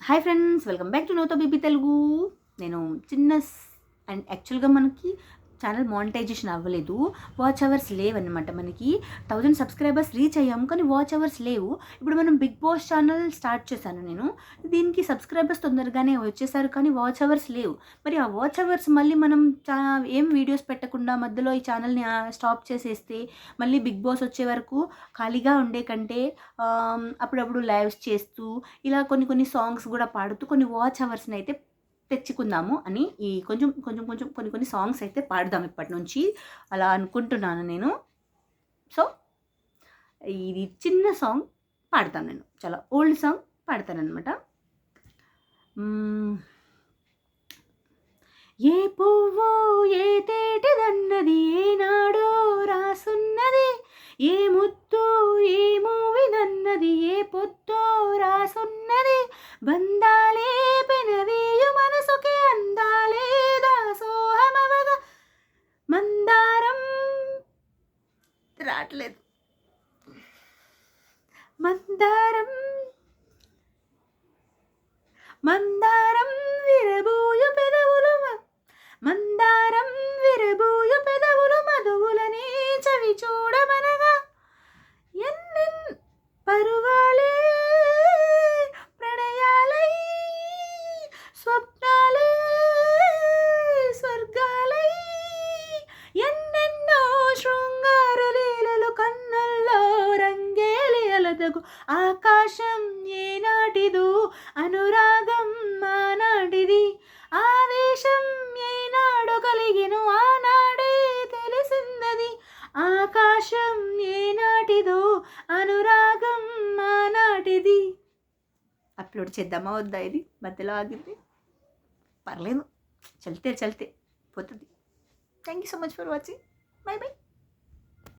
Hi friends, welcome back to నోతో బీబీ తెలుగు. నేను అండ్ యాక్చువల్గా మనకి ఛానల్ మానిటైజేషన్ అవ్వలేదు, వాచ్ అవర్స్ లేవన్నమాట. మనకి 1000 సబ్స్క్రైబర్స్ రీచ్ అయ్యాము, కానీ వాచ్ అవర్స్ లేవు. ఇప్పుడు మనం బిగ్ బాస్ ఛానల్ స్టార్ట్ చేశాను నేను. దీనికి సబ్స్క్రైబర్స్ తొందరగానే వచ్చేసారు, కానీ వాచ్ అవర్స్ లేవు. మరి ఆ వాచ్ అవర్స్ మళ్ళీ మనం ఏం వీడియోస్ పెట్టకుండా మధ్యలో ఈ ఛానల్ని స్టాప్ చేసేస్తే మళ్ళీ బిగ్ బాస్ వచ్చే వరకు ఖాళీగా ఉండే కంటే అప్పుడప్పుడు లైవ్స్ చేస్తూ ఇలా కొన్ని సాంగ్స్ కూడా పాడుతూ కొన్ని వాచ్ అవర్స్ని అయితే తెచ్చుకుందాము అని ఈ కొన్ని సాంగ్స్ అయితే పాడదాం ఇప్పటి నుంచి అలా అనుకుంటున్నాను నేను. సో ఇది చిన్న సాంగ్ పాడతాను, నేను చాలా ఓల్డ్ సాంగ్ పాడతాను అనమాట. ఏ పువ్వు ఏ తేటిదన్నది ఏనాడో రాసున్నది, ఏ ముత్తు ఏ మూవినన్నది ఏ పొద్దో రాసున్నది, బందాలే పెనవేయు మనసుకి అందాలే దాసోహమవగా మందారం రావట్లేదు మందారం మందారం విరబూయు పెదవులు మందారం విరబూయు పెదవులు మధువులని చవి చూడమనగా ఎన్నెన్ పరువాలే ప్రణయాలై స్వప్నాలే స్వర్గాలై ఎన్నెన్నో శృంగార లీలలు కన్నుల్లో రంగేలి అలదగు ఆకాశం ఏనాటిదు అనురాగం ఆనాటిది ఆవేశం ఏనాడు కలిగిను ఆనాడే తెలిసిందది ఆకాశం ఏనాటిదో అనురాగం ఆనాటిది. అప్లోడ్ చేద్దామా వద్దా? ఇది మధ్యలో ఆగింది, పర్లేదు, చల్తే పోతుంది. Thank you so much for watching. By by.